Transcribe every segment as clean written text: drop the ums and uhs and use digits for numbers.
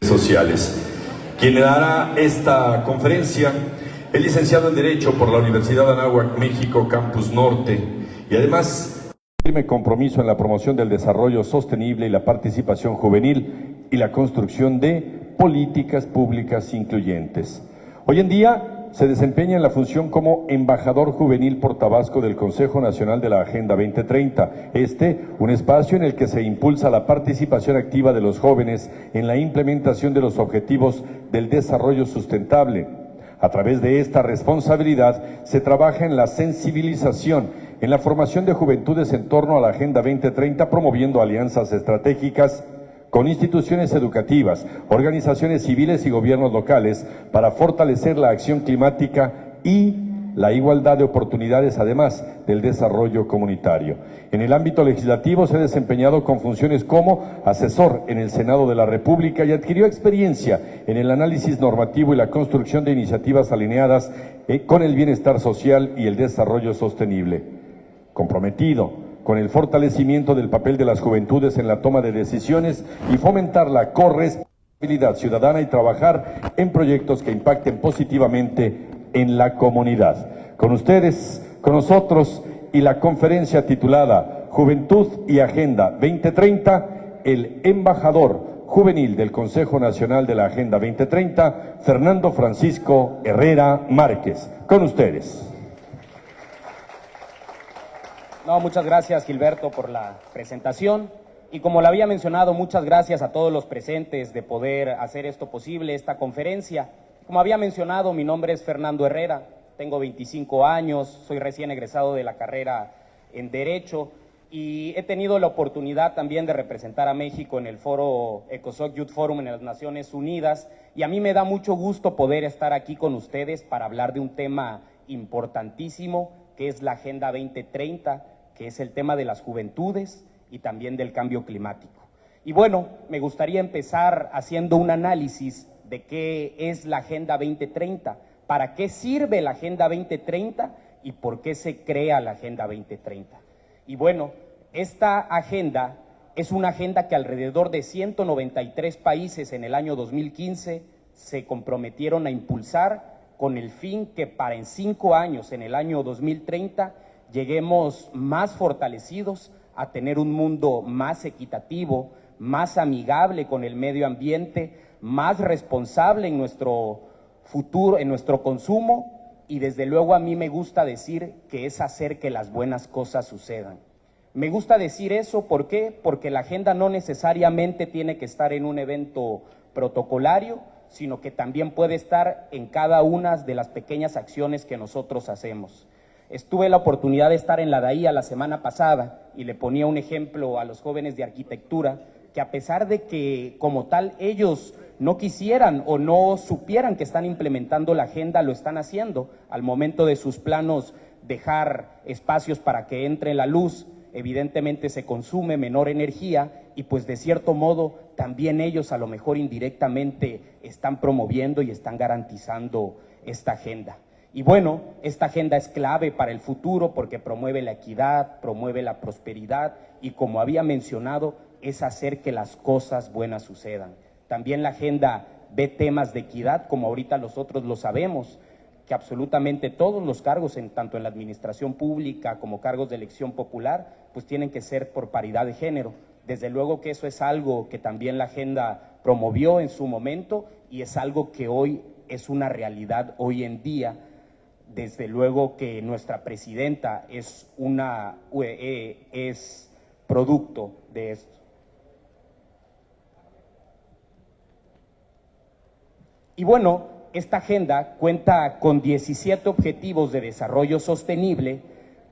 sociales. Quien le dará esta conferencia, es licenciado en Derecho por la Universidad Anáhuac, México, Campus Norte, y además firme compromiso en la promoción del desarrollo sostenible y la participación juvenil y la construcción de políticas públicas incluyentes. Hoy en día se desempeña en la función como embajador juvenil por Tabasco del Consejo Nacional de la Agenda 2030. Un espacio en el que se impulsa la participación activa de los jóvenes en la implementación de los objetivos del desarrollo sustentable. A través de esta responsabilidad se trabaja en la sensibilización, en la formación de juventudes en torno a la Agenda 2030, promoviendo alianzas estratégicas con instituciones educativas, organizaciones civiles y gobiernos locales para fortalecer la acción climática y la igualdad de oportunidades, además del desarrollo comunitario. En el ámbito legislativo se ha desempeñado con funciones como asesor en el Senado de la República y adquirió experiencia en el análisis normativo y la construcción de iniciativas alineadas con el bienestar social y el desarrollo sostenible. Comprometido con el fortalecimiento del papel de las juventudes en la toma de decisiones y fomentar la corresponsabilidad ciudadana y trabajar en proyectos que impacten positivamente en la comunidad. Con ustedes, con nosotros, y la conferencia titulada Juventud y Agenda 2030, el embajador juvenil del Consejo Nacional de la Agenda 2030, Fernando Francisco Herrera Márquez. Con ustedes. No, muchas gracias, Gilberto, por la presentación. Y como lo había mencionado, muchas gracias a todos los presentes de poder hacer esto posible, esta conferencia. Como había mencionado, mi nombre es Fernando Herrera, tengo 25 años, soy recién egresado de la carrera en Derecho y he tenido la oportunidad también de representar a México en el foro ECOSOC Youth Forum en las Naciones Unidas, y a mí me da mucho gusto poder estar aquí con ustedes para hablar de un tema importantísimo, que es la Agenda 2030, que es el tema de las juventudes y también del cambio climático. Y bueno, me gustaría empezar haciendo un análisis de qué es la Agenda 2030, para qué sirve la Agenda 2030 y por qué se crea la Agenda 2030. Y bueno, esta agenda es una agenda que alrededor de 193 países en el año 2015 se comprometieron a impulsar, con el fin que para en 5 años, en el año 2030, lleguemos más fortalecidos a tener un mundo más equitativo, más amigable con el medio ambiente, más responsable en nuestro futuro, en nuestro consumo, y desde luego a mí me gusta decir que es hacer que las buenas cosas sucedan. Me gusta decir eso, ¿por qué? Porque la agenda no necesariamente tiene que estar en un evento protocolario, sino que también puede estar en cada una de las pequeñas acciones que nosotros hacemos. Tuve la oportunidad de estar en la DAIA la semana pasada y le ponía un ejemplo a los jóvenes de arquitectura, que a pesar de que como tal ellos no quisieran o no supieran que están implementando la agenda, lo están haciendo. Al momento de sus planos dejar espacios para que entre la luz, evidentemente se consume menor energía y pues de cierto modo también ellos a lo mejor indirectamente están promoviendo y están garantizando esta agenda. Y bueno, esta agenda es clave para el futuro porque promueve la equidad, promueve la prosperidad y, como había mencionado, es hacer que las cosas buenas sucedan. También la agenda ve temas de equidad, como ahorita nosotros lo sabemos, que absolutamente todos los cargos, tanto en la administración pública como cargos de elección popular, pues tienen que ser por paridad de género. Desde luego que eso es algo que también la agenda promovió en su momento y es algo que hoy es una realidad hoy en día. Desde luego que nuestra presidenta es producto de esto. Y bueno, esta agenda cuenta con 17 objetivos de desarrollo sostenible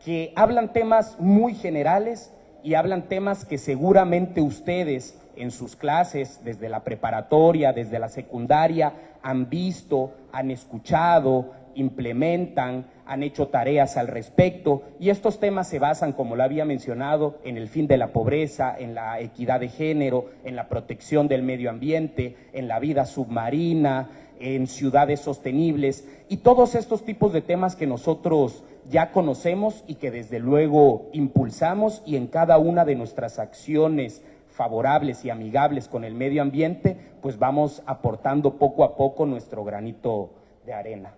que hablan temas muy generales y hablan temas que seguramente ustedes en sus clases, desde la preparatoria, desde la secundaria, han visto, han escuchado, implementan, han hecho tareas al respecto, y estos temas se basan, como lo había mencionado, en el fin de la pobreza, en la equidad de género, en la protección del medio ambiente, en la vida submarina, en ciudades sostenibles, y todos estos tipos de temas que nosotros ya conocemos y que desde luego impulsamos y en cada una de nuestras acciones favorables y amigables con el medio ambiente, pues vamos aportando poco a poco nuestro granito de arena.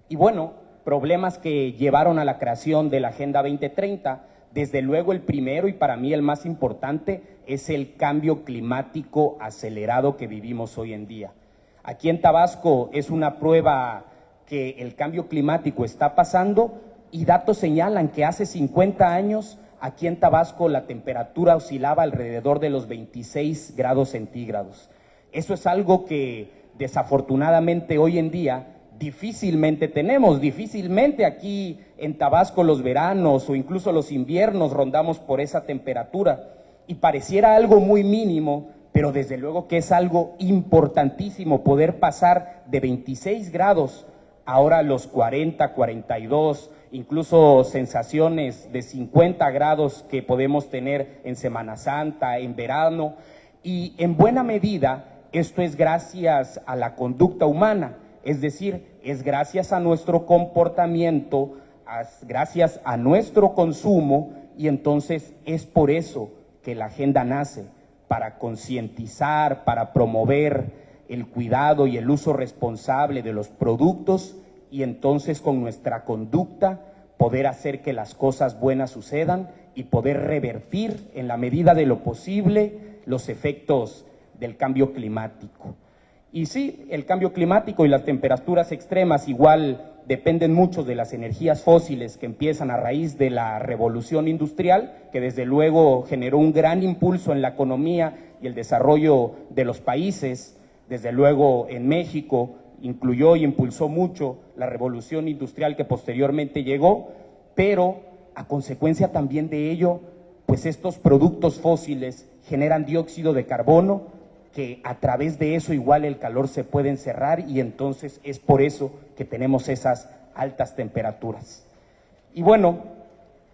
Y bueno, problemas que llevaron a la creación de la Agenda 2030, desde luego el primero y para mí el más importante es el cambio climático acelerado que vivimos hoy en día. Aquí en Tabasco es una prueba que el cambio climático está pasando y datos señalan que hace 50 años aquí en Tabasco la temperatura oscilaba alrededor de los 26 grados centígrados. Eso es algo que desafortunadamente hoy en día difícilmente tenemos, difícilmente aquí en Tabasco los veranos o incluso los inviernos rondamos por esa temperatura y pareciera algo muy mínimo, pero desde luego que es algo importantísimo poder pasar de 26 grados ahora a los 40, 42, incluso sensaciones de 50 grados que podemos tener en Semana Santa, en verano, y en buena medida esto es gracias a la conducta humana, es decir, es gracias a nuestro comportamiento, gracias a nuestro consumo, y entonces es por eso que la agenda nace, para concientizar, para promover el cuidado y el uso responsable de los productos y entonces con nuestra conducta poder hacer que las cosas buenas sucedan y poder revertir en la medida de lo posible los efectos del cambio climático. Y sí, el cambio climático y las temperaturas extremas igual dependen mucho de las energías fósiles que empiezan a raíz de la revolución industrial, que desde luego generó un gran impulso en la economía y el desarrollo de los países. Desde luego en México incluyó y impulsó mucho la revolución industrial que posteriormente llegó, pero a consecuencia también de ello, pues estos productos fósiles generan dióxido de carbono, que a través de eso igual el calor se puede encerrar y entonces es por eso que tenemos esas altas temperaturas. Y bueno,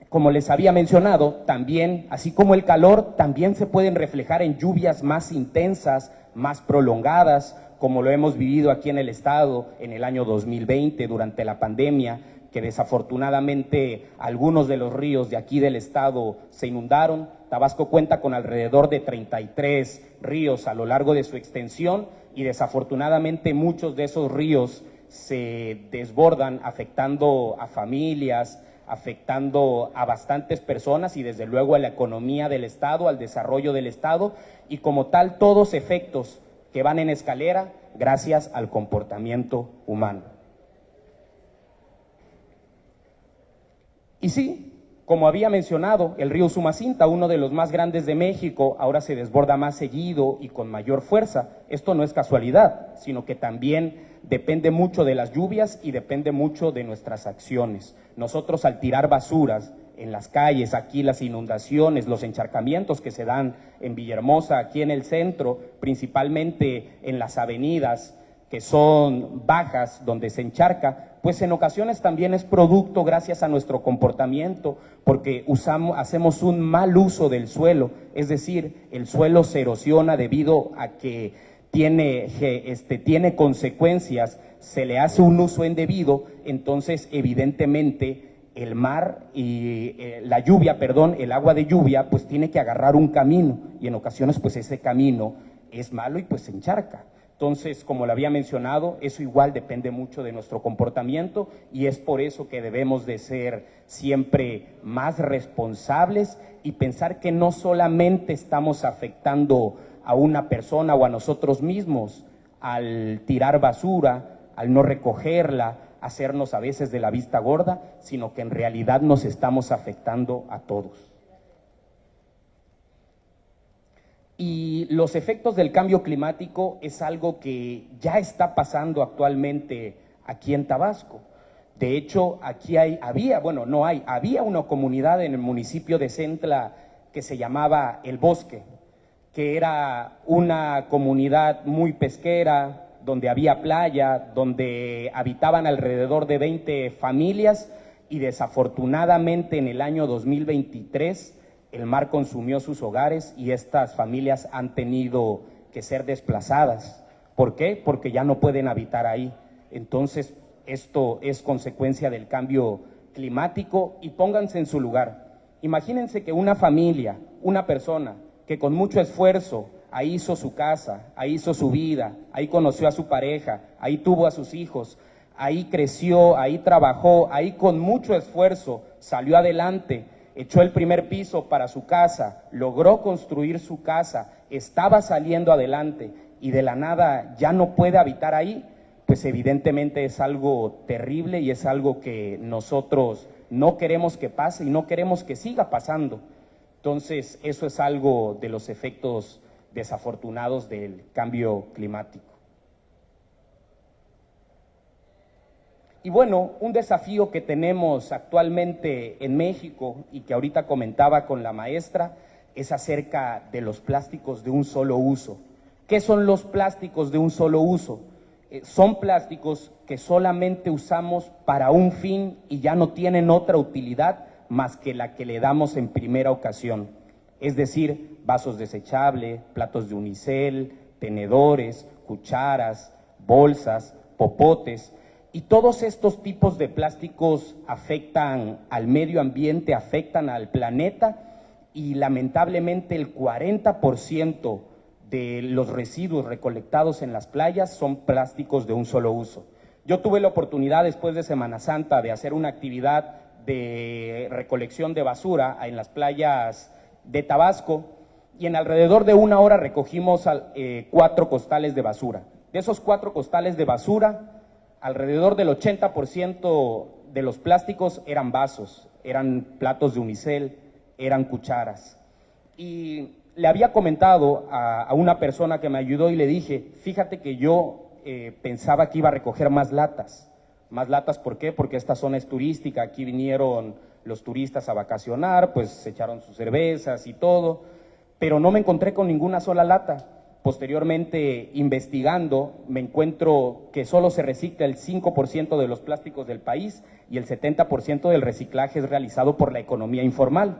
como les había mencionado, también, así como el calor, también se pueden reflejar en lluvias más intensas, más prolongadas, como lo hemos vivido aquí en el estado en el año 2020 durante la pandemia, que desafortunadamente algunos de los ríos de aquí del estado se inundaron. Tabasco cuenta con alrededor de 33 ríos a lo largo de su extensión y desafortunadamente muchos de esos ríos se desbordan afectando a familias, afectando a bastantes personas y desde luego a la economía del estado, al desarrollo del estado y como tal todos efectos que van en escalera gracias al comportamiento humano. Y sí, como había mencionado, el río Sumacinta, uno de los más grandes de México, ahora se desborda más seguido y con mayor fuerza. Esto no es casualidad, sino que también depende mucho de las lluvias y depende mucho de nuestras acciones. Nosotros al tirar basuras en las calles, aquí las inundaciones, los encharcamientos que se dan en Villahermosa, aquí en el centro, principalmente en las avenidas que son bajas, donde se encharca, pues en ocasiones también es producto gracias a nuestro comportamiento, porque hacemos un mal uso del suelo, es decir, el suelo se erosiona debido a que tiene consecuencias, se le hace un uso indebido, entonces evidentemente el mar y el agua de lluvia pues tiene que agarrar un camino y en ocasiones pues ese camino es malo y pues se encharca. Entonces, como lo había mencionado, eso igual depende mucho de nuestro comportamiento y es por eso que debemos de ser siempre más responsables y pensar que no solamente estamos afectando a una persona o a nosotros mismos al tirar basura, al no recogerla, hacernos a veces de la vista gorda, sino que en realidad nos estamos afectando a todos. Y los efectos del cambio climático es algo que ya está pasando actualmente aquí en Tabasco. De hecho, aquí había una comunidad en el municipio de Centla que se llamaba El Bosque, que era una comunidad muy pesquera, donde había playa, donde habitaban alrededor de 20 familias y desafortunadamente en el año 2023 el mar consumió sus hogares y estas familias han tenido que ser desplazadas. ¿Por qué? Porque ya no pueden habitar ahí. Entonces, esto es consecuencia del cambio climático y pónganse en su lugar. Imagínense que una familia, una persona que con mucho esfuerzo ahí hizo su casa, ahí hizo su vida, ahí conoció a su pareja, ahí tuvo a sus hijos, ahí creció, ahí trabajó, ahí con mucho esfuerzo salió adelante, echó el primer piso para su casa, logró construir su casa, estaba saliendo adelante y de la nada ya no puede habitar ahí, pues evidentemente es algo terrible y es algo que nosotros no queremos que pase y no queremos que siga pasando. Entonces, eso es algo de los efectos desafortunados del cambio climático. Y bueno, un desafío que tenemos actualmente en México y que ahorita comentaba con la maestra es acerca de los plásticos de un solo uso. ¿Qué son los plásticos de un solo uso? Son plásticos que solamente usamos para un fin y ya no tienen otra utilidad más que la que le damos en primera ocasión. Es decir, vasos desechables, platos de unicel, tenedores, cucharas, bolsas, popotes. Y todos estos tipos de plásticos afectan al medio ambiente, afectan al planeta y lamentablemente el 40% de los residuos recolectados en las playas son plásticos de un solo uso. Yo tuve la oportunidad después de Semana Santa de hacer una actividad de recolección de basura en las playas de Tabasco y en alrededor de 1 hora recogimos 4 costales de basura. De esos 4 costales de basura, alrededor del 80% de los plásticos eran vasos, eran platos de unicel, eran cucharas. Y le había comentado a una persona que me ayudó y le dije, fíjate que yo pensaba que iba a recoger más latas. Más latas, ¿por qué? Porque esta zona es turística, aquí vinieron los turistas a vacacionar, pues se echaron sus cervezas y todo, pero no me encontré con ninguna sola lata. Posteriormente, investigando, me encuentro que solo se recicla el 5% de los plásticos del país y el 70% del reciclaje es realizado por la economía informal.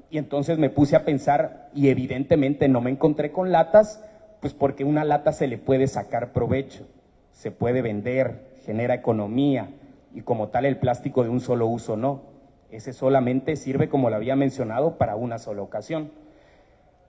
Y entonces me puse a pensar y evidentemente no me encontré con latas, pues porque una lata se le puede sacar provecho, se puede vender, genera economía y como tal el plástico de un solo uso no. Ese solamente sirve, como lo había mencionado, para una sola ocasión.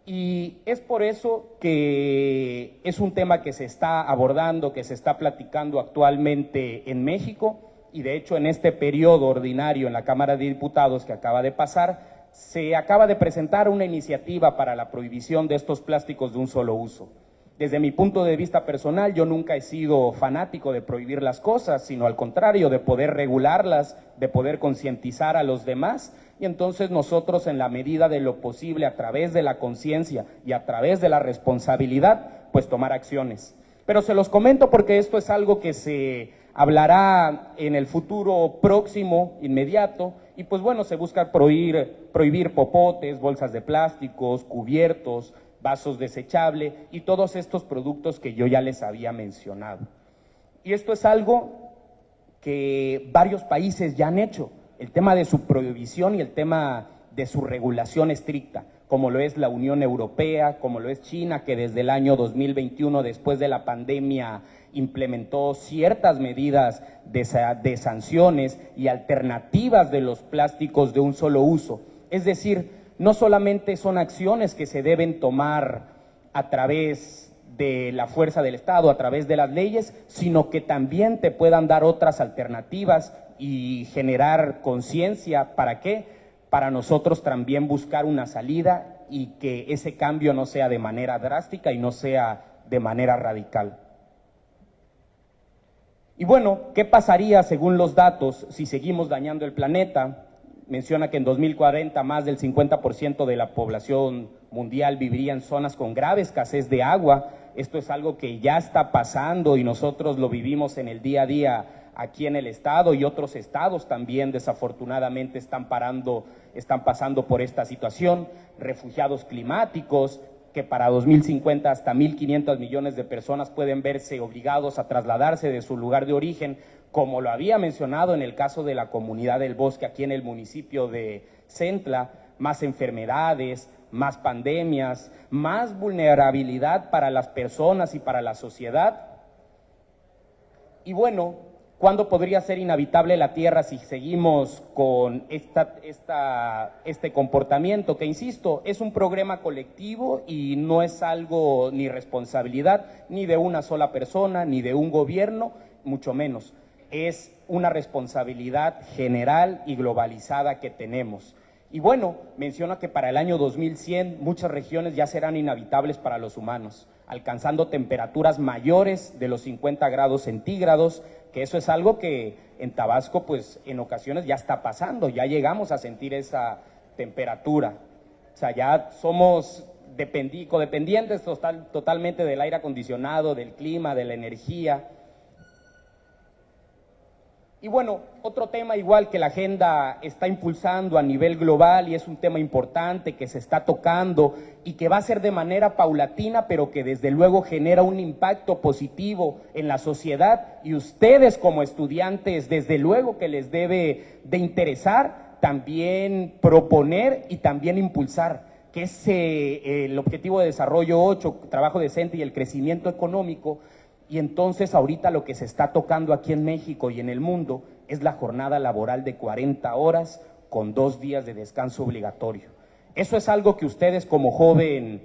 Y es por eso que es un tema que se está abordando, que se está platicando actualmente en México y de hecho en este periodo ordinario en la Cámara de Diputados que acaba de pasar, se acaba de presentar una iniciativa para la prohibición de estos plásticos de un solo uso. Desde mi punto de vista personal, yo nunca he sido fanático de prohibir las cosas, sino al contrario, de poder regularlas, de poder concientizar a los demás. Y entonces nosotros, en la medida de lo posible, a través de la conciencia y a través de la responsabilidad, pues tomar acciones. Pero se los comento porque esto es algo que se hablará en el futuro próximo, inmediato, y pues bueno, se busca prohibir popotes, bolsas de plásticos, cubiertos, vasos desechables y todos estos productos que yo ya les había mencionado. Y esto es algo que varios países ya han hecho, el tema de su prohibición y el tema de su regulación estricta, como lo es la Unión Europea, como lo es China, que desde el año 2021, después de la pandemia, implementó ciertas medidas de sanciones y alternativas de los plásticos de un solo uso. Es decir, no solamente son acciones que se deben tomar a través de la fuerza del Estado, a través de las leyes, sino que también te puedan dar otras alternativas y generar conciencia. ¿Para qué? Para nosotros también buscar una salida y que ese cambio no sea de manera drástica y no sea de manera radical. Y bueno, ¿qué pasaría según los datos si seguimos dañando el planeta? Menciona que en 2040 más del 50% de la población mundial viviría en zonas con grave escasez de agua. Esto es algo que ya está pasando y nosotros lo vivimos en el día a día aquí en el estado y otros estados también desafortunadamente están pasando por esta situación. Refugiados climáticos, que para 2050 hasta 1.500 millones de personas pueden verse obligados a trasladarse de su lugar de origen, como lo había mencionado en el caso de la comunidad del Bosque aquí en el municipio de Centla, más enfermedades, más pandemias, más vulnerabilidad para las personas y para la sociedad. Y bueno, ¿Cuándo podría ser inhabitable la Tierra si seguimos con este comportamiento? Que, insisto, es un problema colectivo y no es algo ni responsabilidad ni de una sola persona, ni de un gobierno, mucho menos. Es una responsabilidad general y globalizada que tenemos. Y bueno, menciona que para el año 2100 muchas regiones ya serán inhabitables para los humanos, alcanzando temperaturas mayores de los 50 grados centígrados, que eso es algo que en Tabasco pues en ocasiones ya está pasando, ya llegamos a sentir esa temperatura. O sea, ya somos codependientes totalmente del aire acondicionado, del clima, de la energía. Y bueno, otro tema igual que la agenda está impulsando a nivel global y es un tema importante que se está tocando y que va a ser de manera paulatina, pero que desde luego genera un impacto positivo en la sociedad, y ustedes como estudiantes desde luego que les debe de interesar también proponer y también impulsar, que es el Objetivo de Desarrollo 8, trabajo decente y el crecimiento económico. Y entonces ahorita lo que se está tocando aquí en México y en el mundo es la jornada laboral de 40 horas con 2 días de descanso obligatorio. Eso es algo que ustedes como joven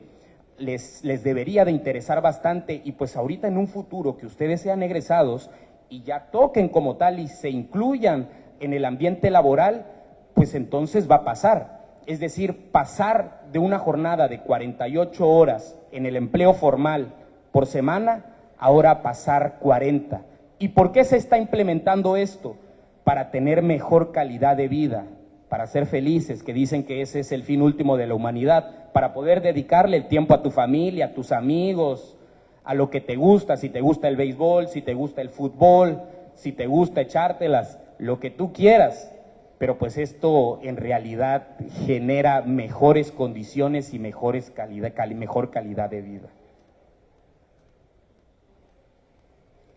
les debería de interesar bastante, y pues ahorita en un futuro que ustedes sean egresados y ya toquen como tal y se incluyan en el ambiente laboral, pues entonces va a pasar. Es decir, pasar de una jornada de 48 horas en el empleo formal por semana, ahora pasar 40. ¿Y por qué se está implementando esto? Para tener mejor calidad de vida, para ser felices, que dicen que ese es el fin último de la humanidad, para poder dedicarle el tiempo a tu familia, a tus amigos, a lo que te gusta, si te gusta el béisbol, si te gusta el fútbol, si te gusta echártelas, lo que tú quieras. Pero pues esto en realidad genera mejores condiciones y mejor calidad de vida.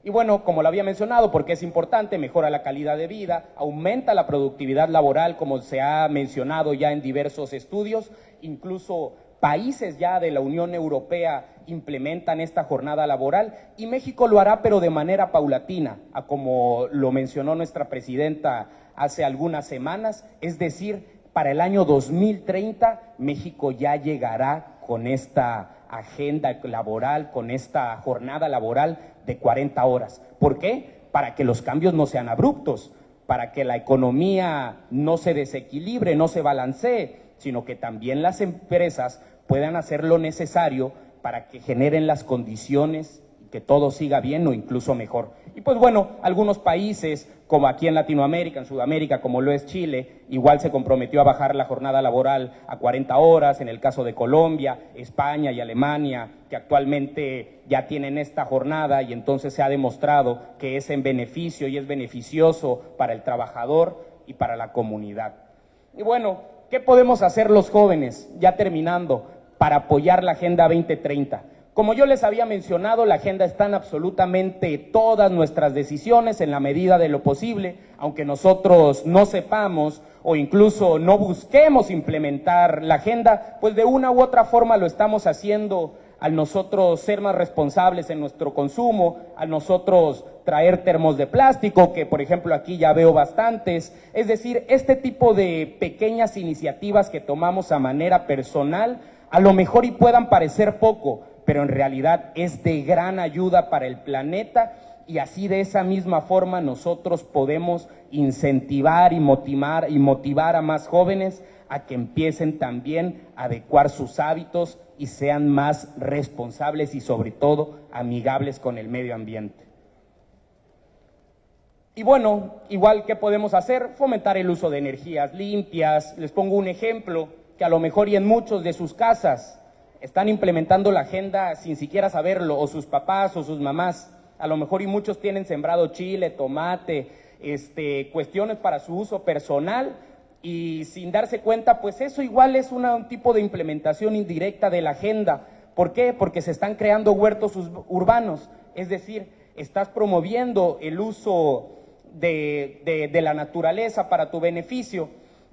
Y bueno, como lo había mencionado, porque es importante, mejora la calidad de vida, aumenta la productividad laboral, como se ha mencionado ya en diversos estudios, incluso países ya de la Unión Europea implementan esta jornada laboral, y México lo hará, pero de manera paulatina, como lo mencionó nuestra presidenta hace algunas semanas, es decir, para el año 2030 México ya llegará con esta agenda laboral, con esta jornada laboral de 40 horas. ¿Por qué? Para que los cambios no sean abruptos, para que la economía no se desequilibre, no se balancee, sino que también las empresas puedan hacer lo necesario para que generen las condiciones y que todo siga bien o incluso mejor. Y pues bueno, algunos países, como aquí en Latinoamérica, en Sudamérica, como lo es Chile, igual se comprometió a bajar la jornada laboral a 40 horas, en el caso de Colombia, España y Alemania, que actualmente ya tienen esta jornada, y entonces se ha demostrado que es en beneficio y es beneficioso para el trabajador y para la comunidad. Y bueno, ¿qué podemos hacer los jóvenes, ya terminando, para apoyar la Agenda 2030? Como yo les había mencionado, la agenda está en absolutamente todas nuestras decisiones en la medida de lo posible, aunque nosotros no sepamos o incluso no busquemos implementar la agenda, pues de una u otra forma lo estamos haciendo al nosotros ser más responsables en nuestro consumo, al nosotros traer termos de plástico, que por ejemplo aquí ya veo bastantes. Es decir, este tipo de pequeñas iniciativas que tomamos a manera personal, a lo mejor y puedan parecer poco, pero en realidad es de gran ayuda para el planeta, y así de esa misma forma nosotros podemos incentivar y motivar a más jóvenes a que empiecen también a adecuar sus hábitos y sean más responsables y sobre todo amigables con el medio ambiente. Y bueno, igual que podemos hacer, fomentar el uso de energías limpias. Les pongo un ejemplo que a lo mejor y en muchos de sus casas están implementando la agenda sin siquiera saberlo, o sus papás o sus mamás, a lo mejor y muchos tienen sembrado chile, tomate, cuestiones para su uso personal, y sin darse cuenta, pues eso igual es un tipo de implementación indirecta de la agenda. ¿Por qué? Porque se están creando huertos urbanos, es decir, estás promoviendo el uso de la naturaleza para tu beneficio.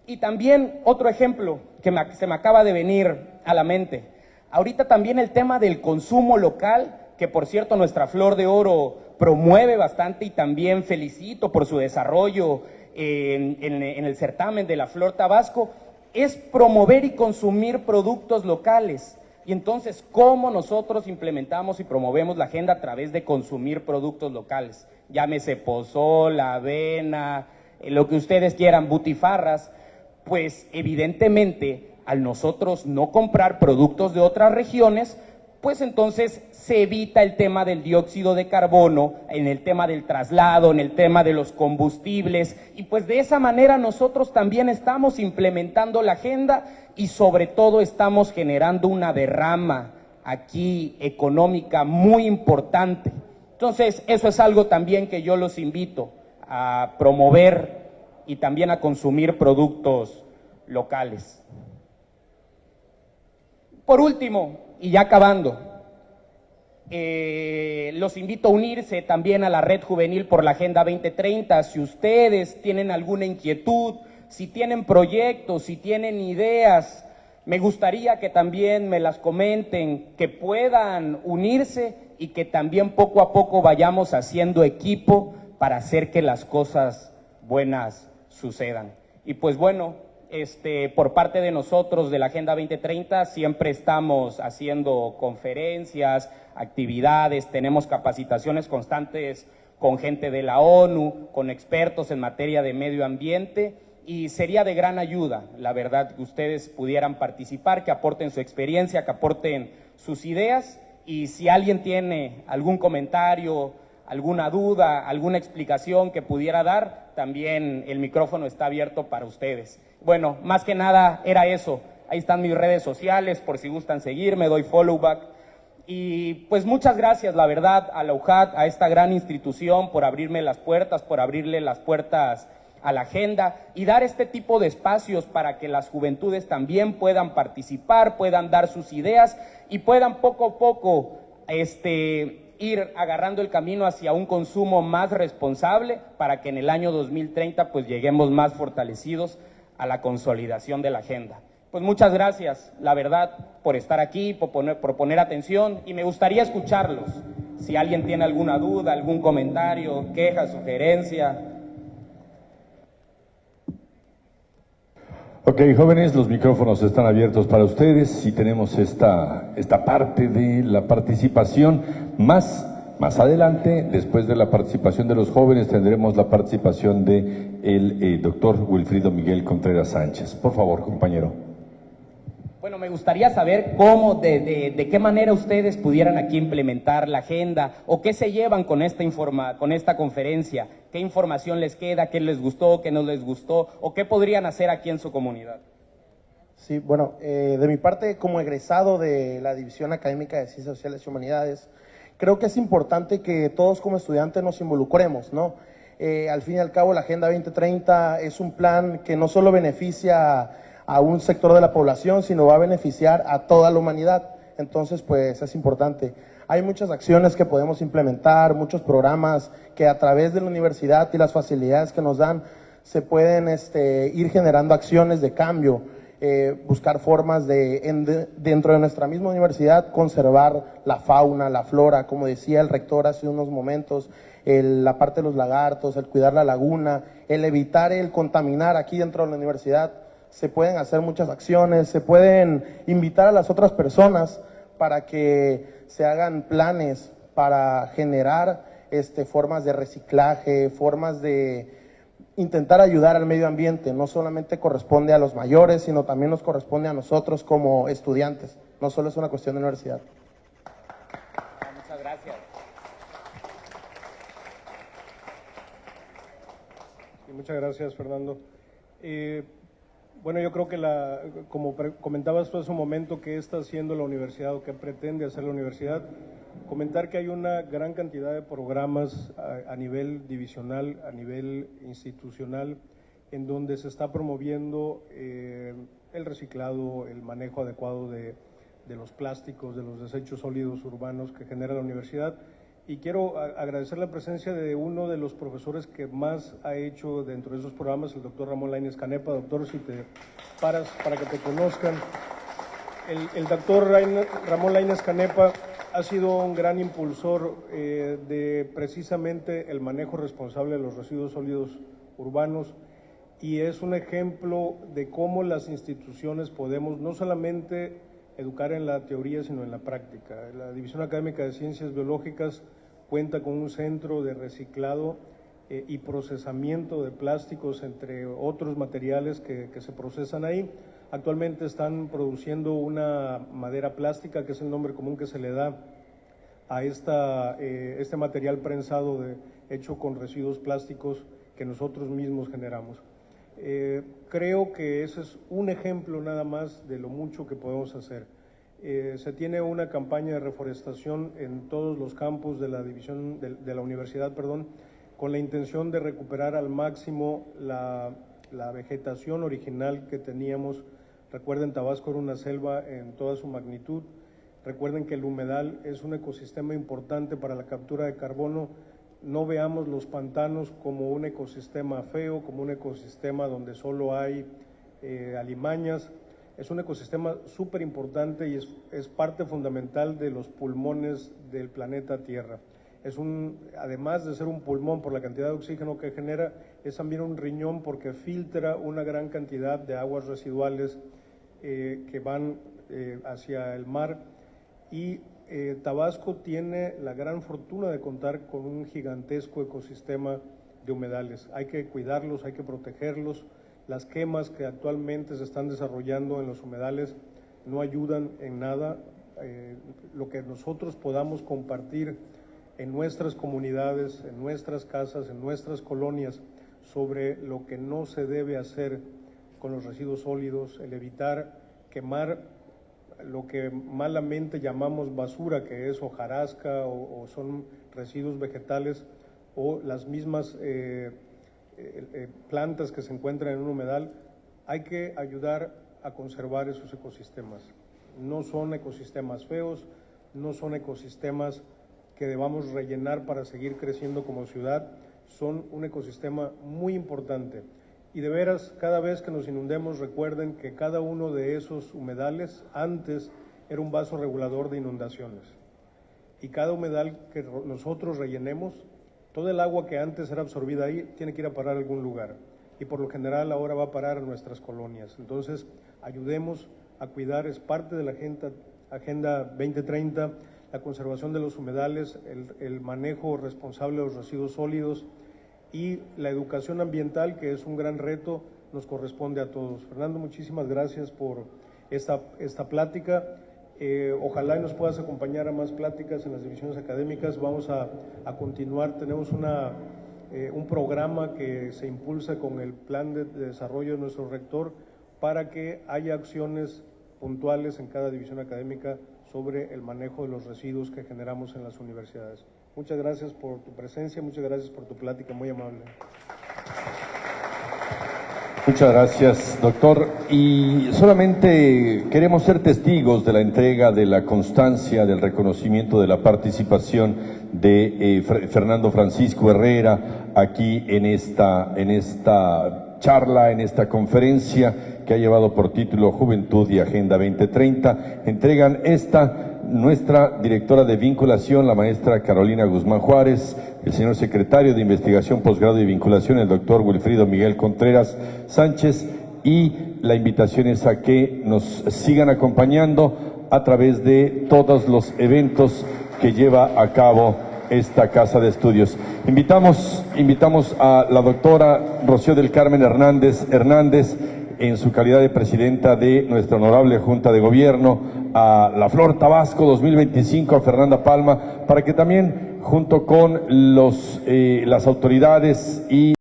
Y también otro ejemplo que se me acaba de venir a la mente. Ahorita también el tema del consumo local que por cierto nuestra Flor de Oro promueve bastante y también felicito por su desarrollo en el certamen de la Flor Tabasco, es promover y consumir productos locales. Y entonces, ¿cómo nosotros implementamos y promovemos la agenda a través de consumir productos locales? Llámese pozol, avena, lo que ustedes quieran, butifarras. Pues evidentemente, al nosotros no comprar productos de otras regiones, pues entonces se evita el tema del dióxido de carbono, en el tema del traslado, en el tema de los combustibles, y pues de esa manera nosotros también estamos implementando la agenda y sobre todo estamos generando una derrama aquí económica muy importante. Entonces, eso es algo también que yo los invito a promover y también a consumir productos locales. Por último, y ya acabando, los invito a unirse también a la Red Juvenil por la Agenda 2030. Si ustedes tienen alguna inquietud, si tienen proyectos, si tienen ideas, me gustaría que también me las comenten, que puedan unirse y que también poco a poco vayamos haciendo equipo para hacer que las cosas buenas sucedan. Y pues bueno, por parte de nosotros de la Agenda 2030 siempre estamos haciendo conferencias, actividades, tenemos capacitaciones constantes con gente de la ONU, con expertos en materia de medio ambiente, y sería de gran ayuda, la verdad, que ustedes pudieran participar, que aporten su experiencia, que aporten sus ideas, y si alguien tiene algún comentario, alguna duda, alguna explicación que pudiera dar, también el micrófono está abierto para ustedes. Bueno, más que nada era eso. Ahí están mis redes sociales, por si gustan seguirme, doy follow back. Y pues muchas gracias, la verdad, a la UJAT, a esta gran institución, por abrirme las puertas, por abrirle las puertas a la agenda y dar este tipo de espacios para que las juventudes también puedan participar, puedan dar sus ideas y puedan poco a poco ir agarrando el camino hacia un consumo más responsable para que en el año 2030 pues lleguemos más fortalecidos a la consolidación de la agenda. Pues muchas gracias, la verdad, por estar aquí, por poner atención, y me gustaría escucharlos. Si alguien tiene alguna duda, algún comentario, queja, sugerencia. Ok, jóvenes, los micrófonos están abiertos para ustedes y tenemos esta parte de la participación. Más adelante, después de la participación de los jóvenes, tendremos la participación de el doctor Wilfrido Miguel Contreras Sánchez. Por favor, compañero. Bueno, me gustaría saber cómo, de qué manera ustedes pudieran aquí implementar la agenda o qué se llevan con esta conferencia, qué información les queda, qué les gustó, qué no les gustó o qué podrían hacer aquí en su comunidad. Sí, bueno, de mi parte, como egresado de la División Académica de Ciencias Sociales y Humanidades, creo que es importante que todos como estudiantes nos involucremos, ¿no? Al fin y al cabo, la Agenda 2030 es un plan que no solo beneficia a un sector de la población, sino va a beneficiar a toda la humanidad. Entonces, pues es importante. Hay muchas acciones que podemos implementar, muchos programas que a través de la universidad y las facilidades que nos dan se pueden ir generando acciones de cambio, buscar formas de, dentro de nuestra misma universidad, conservar la fauna, la flora, como decía el rector hace unos momentos, la parte de los lagartos, el cuidar la laguna, el evitar el contaminar aquí dentro de la universidad. Se pueden hacer muchas acciones, se pueden invitar a las otras personas para que se hagan planes para generar formas de reciclaje, formas de intentar ayudar al medio ambiente. No solamente corresponde a los mayores, sino también nos corresponde a nosotros como estudiantes. No solo es una cuestión de universidad. Muchas gracias. Muchas gracias, Fernando. Bueno, yo creo que como comentabas tú hace un momento, ¿qué está haciendo la universidad o qué pretende hacer la universidad? Comentar que hay una gran cantidad de programas a nivel divisional, a nivel institucional, en donde se está promoviendo el reciclado, el manejo adecuado de los plásticos, de los desechos sólidos urbanos que genera la universidad. Y quiero agradecer la presencia de uno de los profesores que más ha hecho dentro de esos programas, el doctor Ramón Lainez Canepa. Doctor, si te paras para que te conozcan. El doctor Ramón Lainez Canepa ha sido un gran impulsor de precisamente el manejo responsable de los residuos sólidos urbanos, y es un ejemplo de cómo las instituciones podemos no solamente educar en la teoría, sino en la práctica. La División Académica de Ciencias Biológicas cuenta con un centro de reciclado y procesamiento de plásticos, entre otros materiales que se procesan ahí. Actualmente están produciendo una madera plástica, que es el nombre común que se le da a este material prensado hecho con residuos plásticos que nosotros mismos generamos. Creo que ese es un ejemplo nada más de lo mucho que podemos hacer. Se tiene una campaña de reforestación en todos los campus de la división de la universidad, con la intención de recuperar al máximo la vegetación original que teníamos. Recuerden, Tabasco era una selva en toda su magnitud. Recuerden que el humedal es un ecosistema importante para la captura de carbono. No veamos los pantanos como un ecosistema feo, como un ecosistema donde solo hay alimañas. Es un ecosistema súper importante y es parte fundamental de los pulmones del planeta Tierra. Además de ser un pulmón por la cantidad de oxígeno que genera, es también un riñón porque filtra una gran cantidad de aguas residuales que van hacia el mar. Y Tabasco tiene la gran fortuna de contar con un gigantesco ecosistema de humedales. Hay que cuidarlos, hay que protegerlos. Las quemas que actualmente se están desarrollando en los humedales no ayudan en nada. Lo que nosotros podamos compartir en nuestras comunidades, en nuestras casas, en nuestras colonias, sobre lo que no se debe hacer con los residuos sólidos, el evitar quemar lo que malamente llamamos basura, que es hojarasca o son residuos vegetales, o las mismas plantas que se encuentran en un humedal. Hay que ayudar a conservar esos ecosistemas. No son ecosistemas feos, no son ecosistemas que debamos rellenar para seguir creciendo como ciudad, son un ecosistema muy importante. Y de veras, cada vez que nos inundemos, recuerden que cada uno de esos humedales antes era un vaso regulador de inundaciones. Y cada humedal que nosotros rellenemos, todo el agua que antes era absorbida ahí tiene que ir a parar a algún lugar. Y por lo general ahora va a parar a nuestras colonias. Entonces, ayudemos a cuidar, es parte de la Agenda 2030, la conservación de los humedales, el manejo responsable de los residuos sólidos y la educación ambiental, que es un gran reto, nos corresponde a todos. Fernando, muchísimas gracias por esta plática. Ojalá y nos puedas acompañar a más pláticas en las divisiones académicas. Vamos a continuar, tenemos un programa que se impulsa con el plan de desarrollo de nuestro rector para que haya acciones puntuales en cada división académica sobre el manejo de los residuos que generamos en las universidades. Muchas gracias por tu presencia, muchas gracias por tu plática, muy amable. Muchas gracias, doctor. Y solamente queremos ser testigos de la entrega de la constancia, del reconocimiento de la participación de Fernando Francisco Herrera aquí en esta charla, en esta conferencia que ha llevado por título Juventud y Agenda 2030. Entregan nuestra directora de vinculación, la maestra Carolina Guzmán Juárez, el señor secretario de Investigación, Posgrado y Vinculación, el doctor Wilfrido Miguel Contreras Sánchez, y la invitación es a que nos sigan acompañando a través de todos los eventos que lleva a cabo esta casa de estudios. Invitamos a la doctora Rocío del Carmen Hernández, en su calidad de presidenta de nuestra honorable Junta de Gobierno, a la Flor Tabasco 2025, a Fernanda Palma, para que también, junto con las autoridades y